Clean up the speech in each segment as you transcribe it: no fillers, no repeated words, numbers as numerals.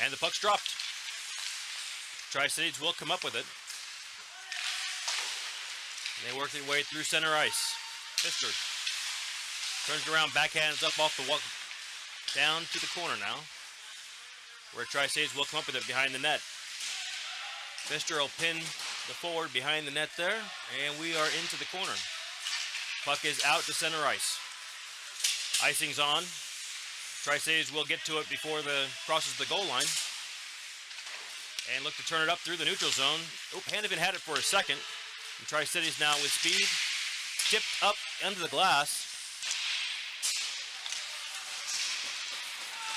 And the puck's dropped. Tri-Cities will come up with it. They work their way through center ice. Pfister turns around, backhands up off the wall, down to the corner now, where Tri-Cities will come up with it behind the net. Pfister will pin the forward behind the net there, and we are into the corner. Puck is out to center ice. Icing's on. Tri-Cities will get to it before the crosses the goal line. And look to turn it up through the neutral zone. Oh, Hannafin had it for a second. And Tri-Cities now with speed. Tipped up under the glass.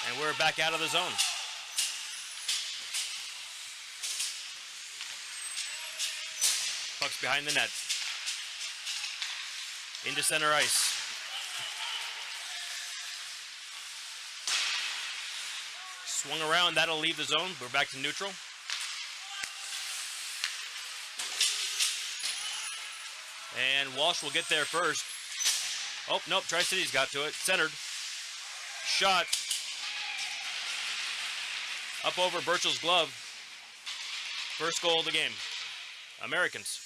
And we're back out of the zone. Puck's behind the net. Into center ice. Swung around, that'll leave the zone. We're back to neutral. And Walsh will get there first. Oh, nope, Tri-Cities got to it. Centered. Shot. Up over Burchell's glove. First goal of the game. Americans.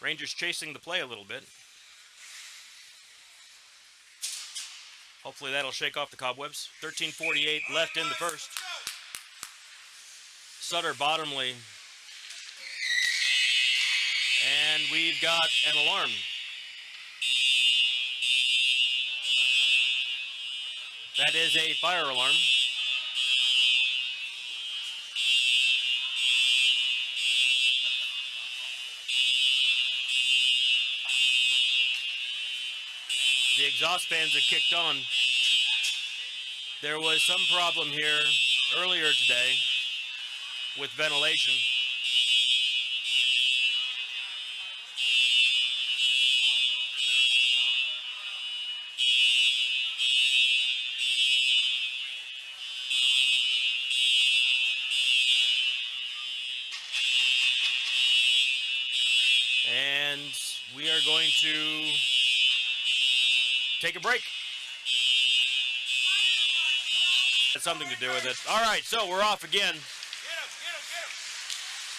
Rangers chasing the play a little bit. Hopefully that'll shake off the cobwebs. 13:48 left in the first. Sutter bottomly. And we've got an alarm. That is a fire alarm. The exhaust fans are kicked on. There was some problem here earlier today with ventilation. And we are going to take a break. That's something to do with it. All right, so we're off again.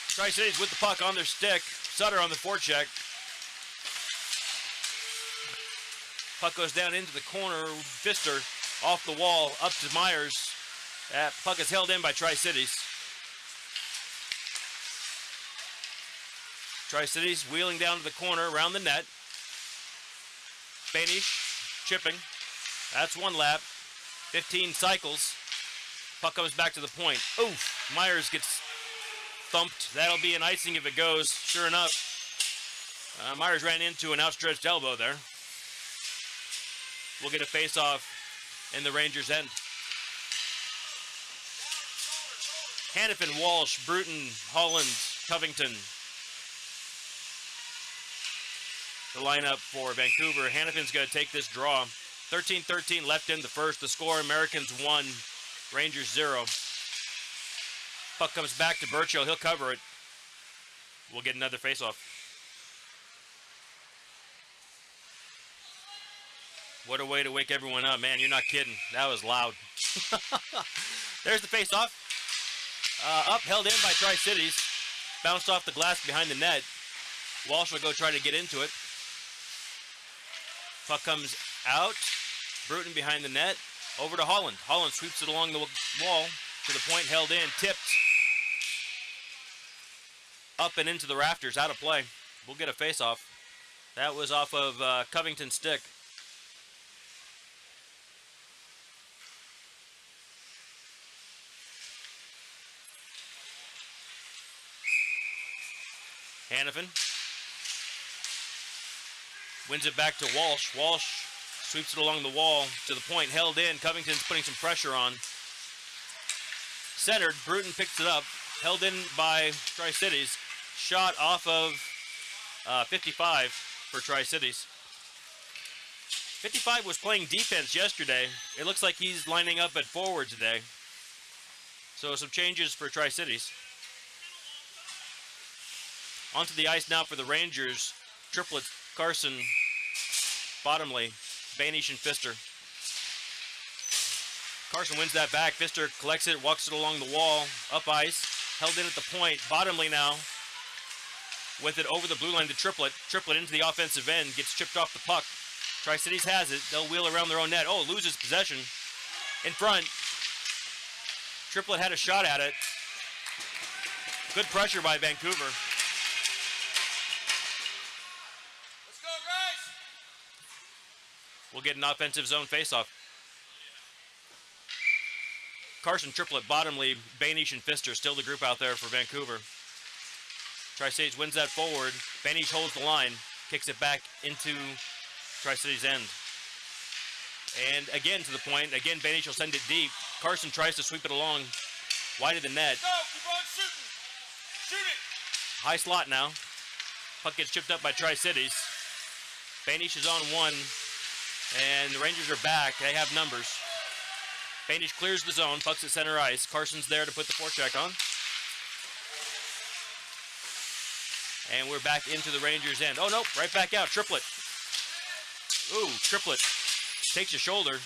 Tri-Cities with the puck on their stick. Sutter on the forecheck. Puck goes down into the corner. Pfister off the wall, up to Myers. That puck is held in by Tri-Cities. Tri-Cities wheeling down to the corner around the net. Banish chipping. That's one lap. 15 cycles. Puck comes back to the point. Oof! Myers gets thumped. That'll be an icing if it goes. Sure enough, Myers ran into an outstretched elbow there. We'll get a face-off in the Rangers' end. Hannafin, Walsh, Bruton, Holland, Covington. The lineup for Vancouver. Hannafin's going to take this draw. 13-13 left in the first. The score, Americans 1, Rangers 0. Puck comes back to Burchill. He'll cover it. We'll get another face-off. What a way to wake everyone up. Man, you're not kidding. That was loud. There's the face-off. Up, held in by Tri-Cities. Bounced off the glass behind the net. Walsh will go try to get into it. Puck comes out. Bruton behind the net. Over to Holland. Holland sweeps it along the wall to the point, held in, tipped. Up and into the rafters, out of play. We'll get a face-off. That was off of Covington's stick. Hannafin wins it back to Walsh. Walsh sweeps it along the wall to the point, held in. Covington's putting some pressure on. Centered, Bruton picks it up, held in by Tri-Cities. Shot off of 55 for Tri-Cities. 55 was playing defense yesterday. It looks like he's lining up at forward today. So some changes for Tri-Cities. Onto the ice now for the Rangers. Triplets, Carson, Bottomley, Banish and Pfister. Carson wins that back. Pfister collects it, walks it along the wall, up ice, held in at the point. Bottomley now with it over the blue line to Triplet. Triplet into the offensive end, gets chipped off the puck. Tri-Cities has it. They'll wheel around their own net. Oh, loses possession. In front. Triplet had a shot at it. Good pressure by Vancouver. Let's go, guys! We'll get an offensive zone faceoff. Carson, Triplet, Bottomley, Banish, and Pfister still the group out there for Vancouver. Tri-Cities wins that forward. Banish holds the line, kicks it back into Tri-Cities end. And again to the point. Again, Banish will send it deep. Carson tries to sweep it along wide of the net. Go, keep on shooting. Shoot it. High slot now. Puck gets chipped up by Tri-Cities. Banish is on one, and the Rangers are back. They have numbers. Banish clears the zone, pucks at center ice. Carson's there to put the forecheck on. And we're back into the Rangers' end. Oh, nope, right back out. Triplet. Ooh, Triplet takes a shoulder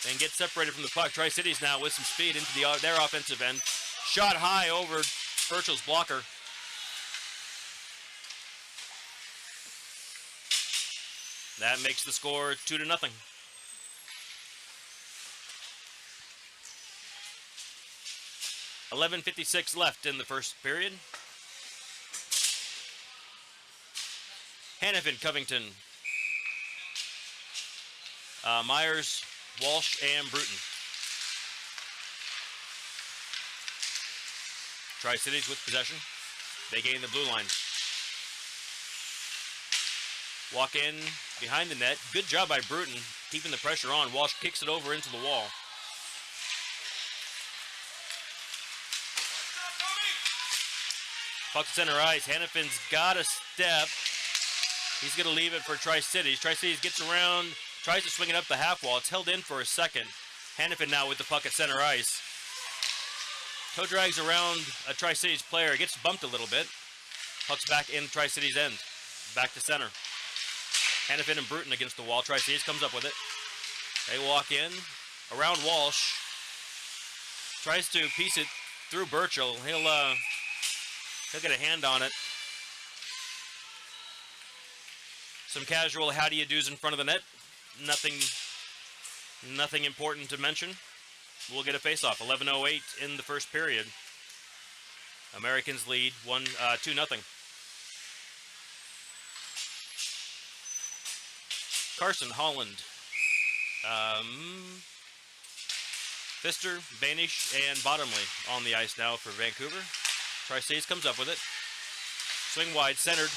and gets separated from the puck. Tri-Cities now with some speed into their offensive end. Shot high over Burchell's blocker. That makes the score 2-0. $11:56 left in the first period. Hannafin, Covington, Myers, Walsh, and Bruton. Tri-Cities with possession. They gain the blue line. Walk in behind the net. Good job by Bruton, keeping the pressure on. Walsh kicks it over into the wall. Puck to center ice. Hannafin's got a step. He's going to leave it for Tri-Cities. Tri-Cities gets around, tries to swing it up the half wall. It's held in for a second. Hannafin now with the puck at center ice. Toe drags around a Tri-Cities player. Gets bumped a little bit. Puck's back in Tri-Cities end. Back to center. Hannafin and Bruton against the wall. Tri-Cities comes up with it. They walk in. Around Walsh. Tries to piece it through Burchell. He'll get a hand on it. Some casual how do you do's in front of the net. Nothing important to mention. We'll get a face-off. 11:08 in the first period. Americans lead 2-0. Carson, Holland, Pfister, Banish, and Bottomley on the ice now for Vancouver. Tri-Cities comes up with it. Swing wide, centered.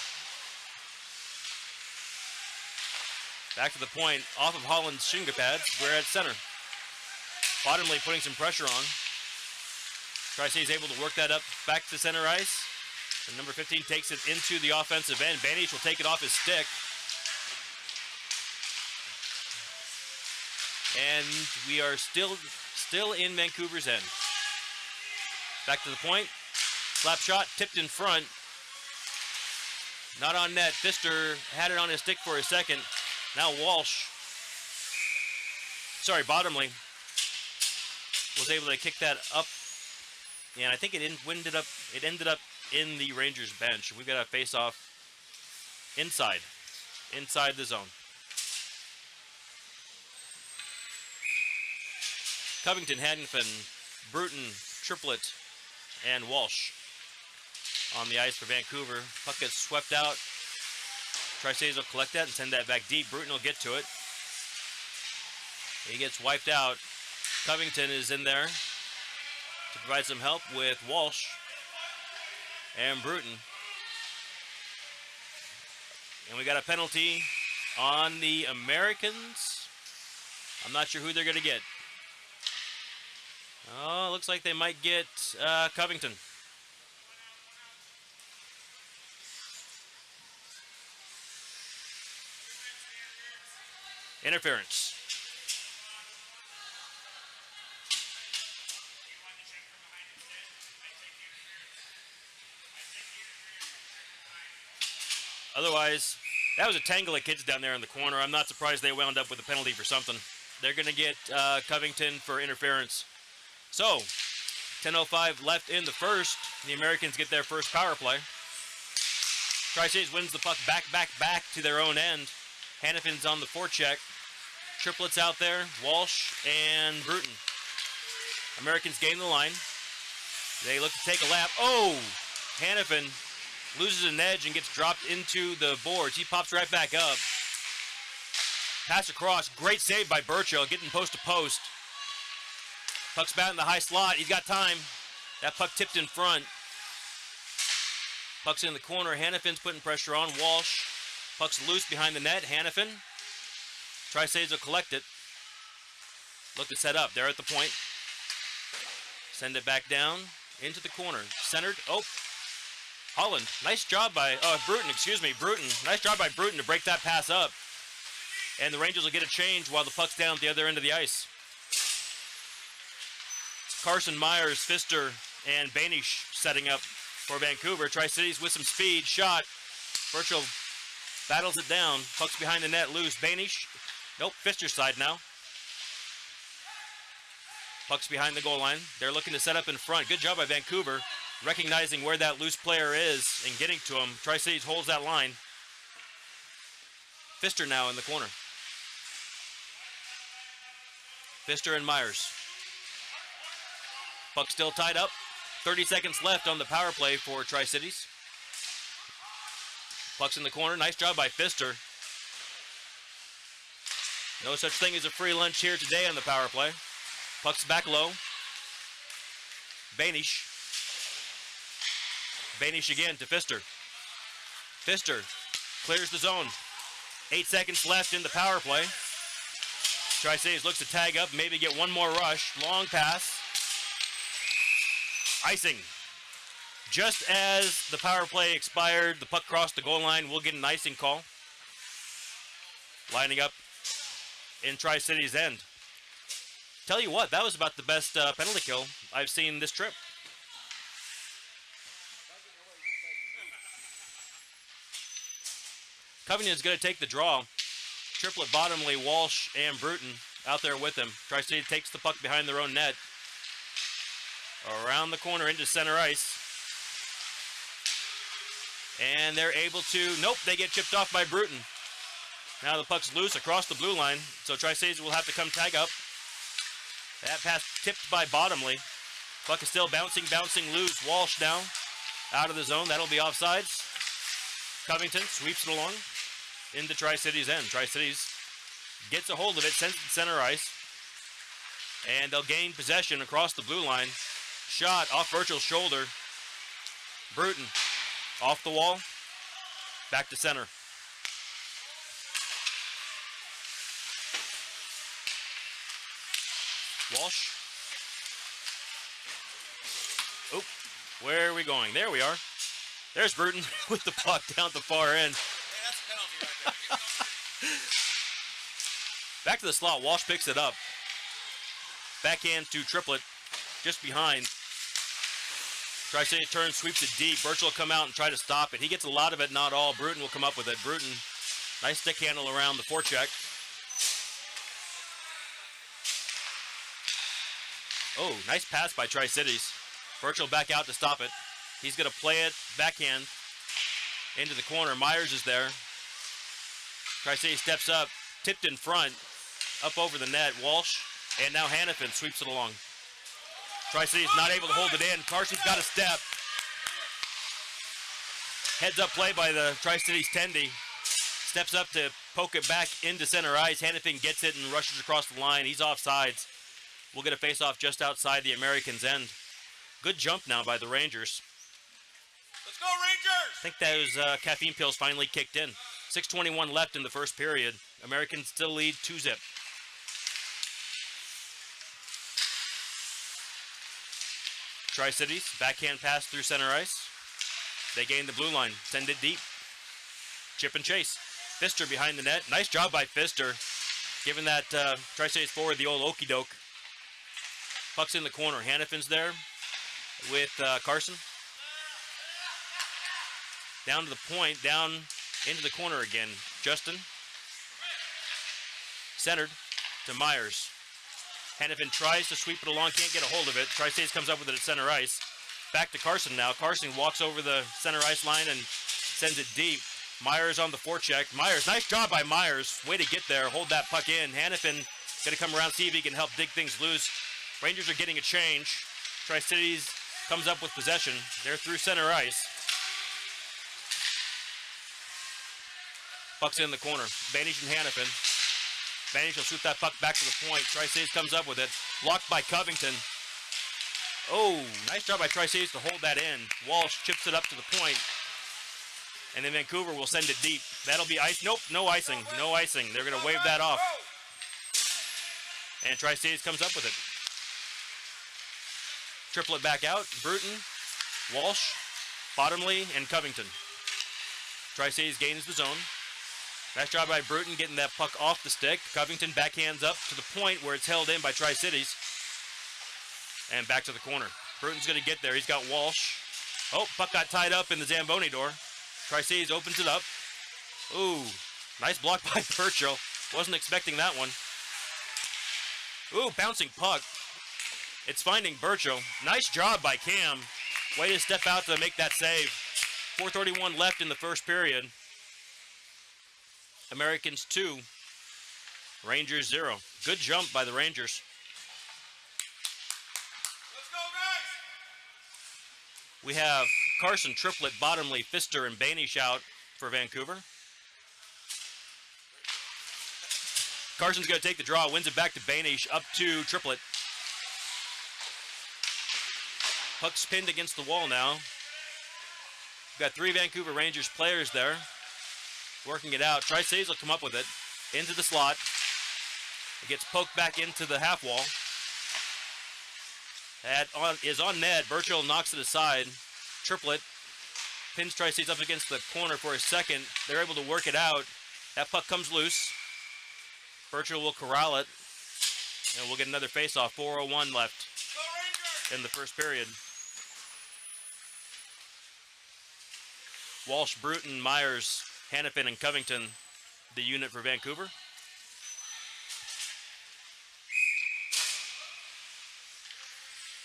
Back to the point, off of Holland's shingle pads. We're at center. Bottomley putting some pressure on. Tri-Cities able to work that up back to center ice. And number 15 takes it into the offensive end. Banish will take it off his stick. And we are still in Vancouver's end. Back to the point. Slap shot, tipped in front. Not on net. Pfister had it on his stick for a second. Now Bottomley was able to kick that up. And I think it ended up in the Rangers bench. We've got a face-off inside the zone. Covington, Hannafin, Bruton, Triplet, and Walsh on the ice for Vancouver. Puck gets swept out. Tri-Cities will collect that and send that back deep. Bruton will get to it. He gets wiped out. Covington is in there to provide some help with Walsh and Bruton. And we got a penalty on the Americans. I'm not sure who they're going to get. Oh, looks like they might get Covington. Interference. Otherwise, That was a tangle of kids down there in the corner. I'm not surprised they wound up with a penalty for something. They're going to get Covington for interference. So, 10:05 left in the first. The Americans get their first power play. Tri-Cities wins the puck back to their own end. Hannafin's on the forecheck. Triplets out there, Walsh and Bruton. Americans gain the line. They look to take a lap. Oh! Hannafin loses an edge and gets dropped into the boards. He pops right back up. Pass across. Great save by Burchill, getting post to post. Puck's back in the high slot. He's got time. That puck tipped in front. Puck's in the corner. Hannafin's putting pressure on. Walsh. Puck's loose behind the net. Hannafin. Tri-Cities will collect it. Look to set up. They're at the point. Send it back down into the corner. Centered. Oh. Holland. Nice job by Bruton. Excuse me. Bruton. Nice job by Bruton to break that pass up. And the Rangers will get a change while the puck's down at the other end of the ice. Carson, Myers, Pfister, and Banish setting up for Vancouver. Tri-Cities with some speed. Shot. Burchill battles it down. Puck's behind the net. Loose. Banish. Nope. Pfister's side now. Puck's behind the goal line. They're looking to set up in front. Good job by Vancouver, recognizing where that loose player is and getting to him. Tri-Cities holds that line. Pfister now in the corner. Pfister and Myers. Puck still tied up. 30 seconds left on the power play for Tri-Cities. Puck's in the corner. Nice job by Pfister. No such thing as a free lunch here today on the power play. Puck's back low. Banish. Banish again to Pfister. Pfister clears the zone. 8 seconds left in the power play. Tri-Cities looks to tag up, maybe get one more rush. Long pass. Icing. Just as the power play expired, the puck crossed the goal line. We'll get an icing call. Lining up in Tri-Cities' end. Tell you what, that was about the best penalty kill I've seen this trip. Covington's going to take the draw. Triplet bottomly, Walsh and Bruton out there with him. Tri-Cities takes the puck behind their own net. Around the corner into center ice. And they're able to, nope, they get chipped off by Bruton. Now the puck's loose across the blue line, so Tri-Cities will have to come tag up. That pass tipped by Bottomley. Puck is still bouncing loose. Walsh now out of the zone. That'll be offsides. Covington sweeps it along into Tri-Cities' end. Tri-Cities gets a hold of it, sends it to center ice. And they'll gain possession across the blue line. Shot off Burchill's shoulder. Bruton off the wall. Back to center. Walsh. Oh, where are we going? There we are. There's Bruton with the puck down at the far end. Hey, that's a penalty right there. Back to the slot. Walsh picks it up. Backhand to Triplet. Just behind. Tri-City turns, sweeps it deep. Burchill will come out and try to stop it. He gets a lot of it, not all. Bruton will come up with it. Bruton, nice stick handle around the forecheck. Oh, nice pass by Tri-Cities. Burchill back out to stop it. He's going to play it backhand into the corner. Myers is there. Tri-Cities steps up, tipped in front, up over the net. Walsh, and now Hannafin sweeps it along. Tri-Cities not able to hold it in. Carson's got a step. Heads up play by the Tri-Cities Tendy. Steps up to poke it back into center ice. Hannafin gets it and rushes across the line. He's offsides. We'll get a face-off just outside the Americans' end. Good jump now by the Rangers. Let's go, Rangers! I think those caffeine pills finally kicked in. 6:21 left in the first period. Americans still lead 2-0. Tri-Cities, backhand pass through center ice. They gain the blue line, send it deep. Chip and chase. Pfister behind the net. Nice job by Pfister, giving that Tri-Cities forward the old okey doke. Puck's in the corner. Hannafin's there with Carson. Down to the point, down Into the corner again. Justin. Centered to Myers. Hannafin tries to sweep it along, can't get a hold of it. Tri-States comes up with it at center ice. Back to Carson now. Carson walks over the center ice line and sends it deep. Myers on the forecheck. Myers, nice job by Myers. Way to get there, hold that puck in. Hannafin gonna come around, see if he can help dig things loose. Rangers are getting a change. Tri-Cities comes up with possession. They're through center ice. Puck's in the corner. Banish and Hannafin. Banish will shoot that puck back to the point. Tri-Cities comes up with it. Blocked by Covington. Oh, nice job by Tri-Cities to hold that in. Walsh chips it up to the point. And then Vancouver will send it deep. That'll be ice. Nope, no icing. No icing. They're going to wave that off. And Tri-Cities comes up with it. Triplet back out. Bruton, Walsh, Bottomley, and Covington. Tri-Cities gains the zone. Nice job by Bruton getting that puck off the stick. Covington backhands up to the point where it's held in by Tri-Cities. And back to the corner. Bruton's going to get there. He's got Walsh. Oh, puck got tied up in the Zamboni door. Tri-Cities opens it up. Ooh, nice block by Burchill. Wasn't expecting that one. Ooh, bouncing puck. It's finding Burchill. Nice job by Cam. Way to step out to make that save. 4:31 left in the first period. Americans 2, Rangers 0. Good jump by the Rangers. Let's go, guys! We have Carson, Triplet, Bottomley, Pfister, and Banish out for Vancouver. Carson's going to take the draw, wins it back to Banish, up to Triplet. Puck's pinned against the wall now. We've got 3 Vancouver Rangers players there. Working it out. Tri-Cities will come up with it. Into the slot. It gets poked back into the half wall. That is on net. Burchill knocks it aside. Triplet pins Tri-Cities up against the corner for a second. They're able to work it out. That puck comes loose. Burchill will corral it. And we'll get another face-off. 4:01 left in the first period. Walsh, Bruton, Myers, Hannafin, and Covington, the unit for Vancouver.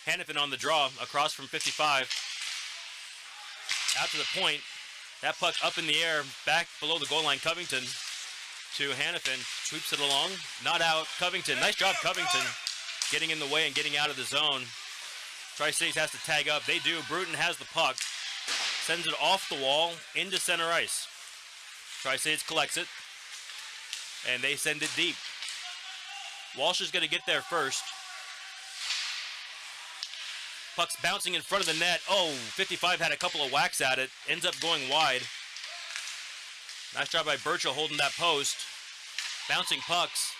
Hannafin on the draw, across from 55. Out to the point. That puck up in the air, back below the goal line. Covington to Hannafin. Sweeps it along. Not out. Covington. Nice job, Covington. Getting in the way and getting out of the zone. Tri-Cities has to tag up. They do. Bruton has the puck. Sends it off the wall into center ice. Tri-Cities collects it. And they send it deep. Walsh is going to get there first. Puck's bouncing in front of the net. Oh, 55 had a couple of whacks at it. Ends up going wide. Nice job by Burchill holding that post. Bouncing pucks.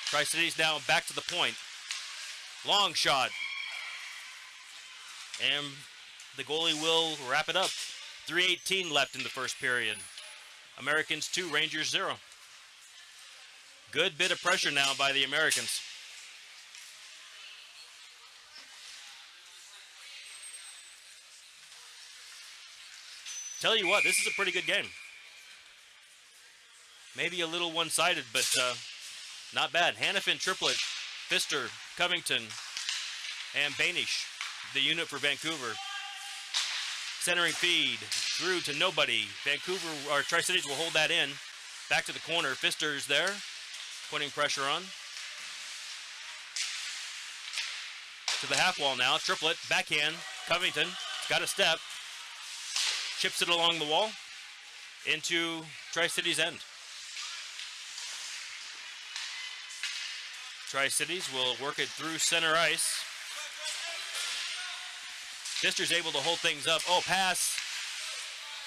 Tri-Cities now back to the point. Long shot. And the goalie will wrap it up. 3:18 left in the first period. Americans 2, Rangers 0. Good bit of pressure now by the Americans. Tell you what, this is a pretty good game. Maybe a little one-sided, but not bad. Hannafin, Triplet, Pfister, Covington, and Banish, the unit for Vancouver. Centering feed, through to nobody. Vancouver, or Tri-Cities will hold that in. Back to the corner. Pfister's there, putting pressure on. To the half wall now. Triplet, backhand. Covington, got a step. Chips it along the wall. Into Tri-Cities' end. Tri-Cities will work it through center ice. Pfister's able to hold things up. Oh, pass.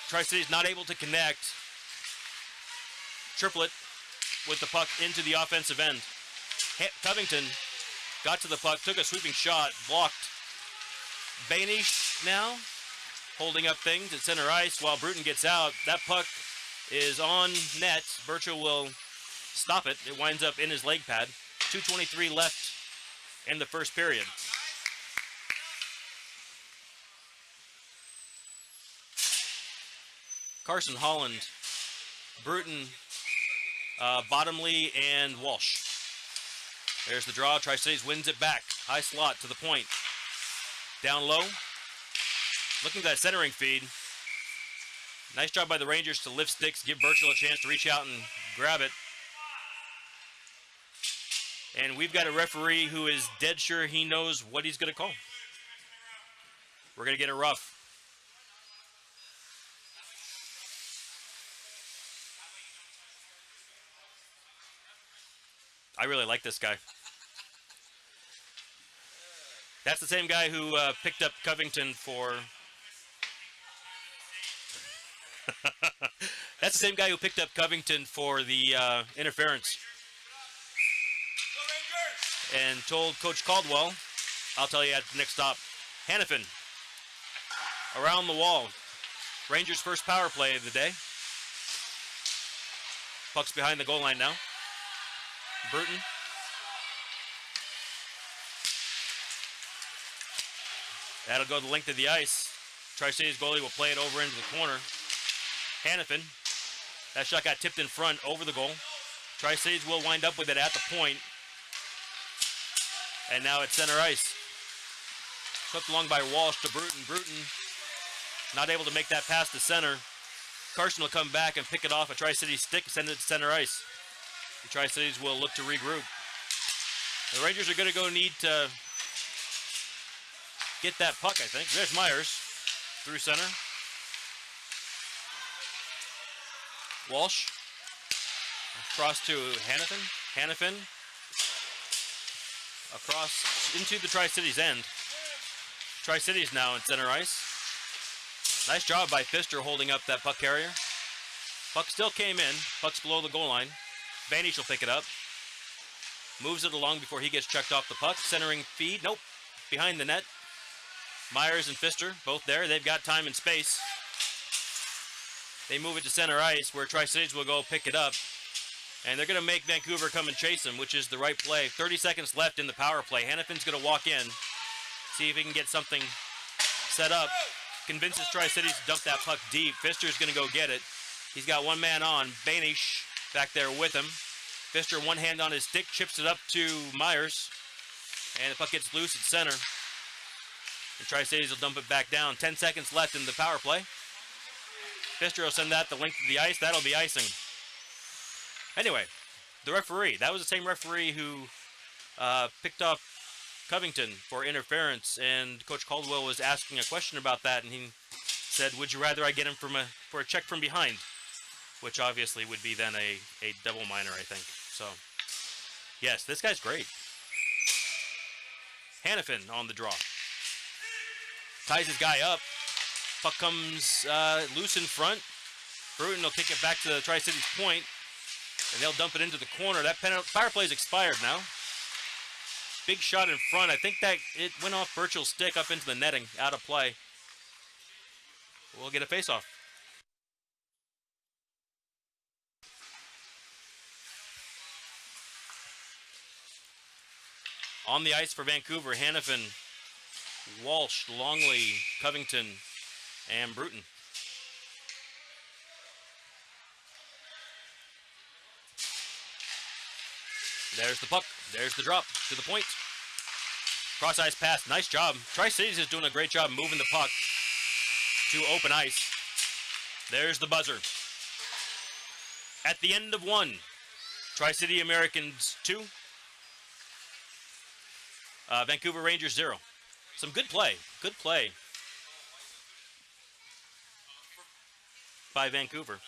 Tri-Cities not able to connect. Triplet with the puck into the offensive end. Covington got to the puck, took a sweeping shot, blocked. Banish now holding up things at center ice while Bruton gets out. That puck is on net. Burchill will stop it. It winds up in his leg pad. 2:23 left in the first period. Carson Holland Bruton, Bottomley, and Walsh. There's the draw. Tri-Cities wins it back. High slot to the point. Down low. Looking at that centering feed. Nice job by the Rangers to lift sticks, give Burchell a chance to reach out and grab it. And we've got a referee who is dead sure he knows what he's going to call. We're going to get it rough. I really like this guy. That's the same guy who picked up Covington for... That's the same guy who picked up Covington for the interference. And told Coach Caldwell, I'll tell you at the next stop, Hannafin, around the wall. Rangers' first power play of the day. Puck's behind the goal line now. Bruton. That'll go the length of the ice. Tri-Cities goalie will play it over into the corner. Hannafin. That shot got tipped in front over the goal. Tri-Cities will wind up with it at the point. And now it's center ice. Swept along by Walsh to Bruton. Bruton not able to make that pass to center. Carson will come back and pick it off a Tri-Cities stick and send it to center ice. The Tri-Cities will look to regroup. The Rangers are going to need to get that puck, I think. There's Myers through center. Walsh across to Hannafin. Hannafin across into the Tri-Cities end. Tri-Cities now in center ice. Nice job by Pfister holding up that puck carrier. Puck still came in. Puck's below the goal line. Vanish will pick it up. Moves it along before he gets checked off the puck. Centering feed. Nope. Behind the net. Myers and Pfister both there. They've got time and space. They move it to center ice where Tri-Cities will go pick it up. And they're going to make Vancouver come and chase him, which is the right play. 30 seconds left in the power play. Hannafin's going to walk in. See if he can get something set up. Convinces Tri-Cities to dump that puck deep. Pfister's going to go get it. He's got one man on. Banish back there with him. Pfister, one hand on his stick, chips it up to Myers. And the puck gets loose at center. And Tri-Cities will dump it back down. 10 seconds left in the power play. Pfister will send that the length of the ice. That'll be icing. Anyway, the referee. That was the same referee who picked up Covington for interference. And Coach Caldwell was asking a question about that. And he said, would you rather I get him for a check from behind? Which obviously would be then a double minor, I think. So, yes, this guy's great. Hannafin on the draw. Ties his guy up. Puck comes loose in front. Bruton will kick it back to the Tri-Cities point. And they'll dump it into the corner. That power play is expired now. Big shot in front. I think that it went off Burchell's stick up into the netting. Out of play. We'll get a face-off. On the ice for Vancouver, Hannafin, Walsh, Longley, Covington, and Bruton. There's the puck. There's the drop to the point. Cross ice pass. Nice job. Tri-Cities is doing a great job moving the puck to open ice. There's the buzzer. At the end of one, Tri-City Americans 2. Vancouver Rangers 0. Some good play. Good play by Vancouver.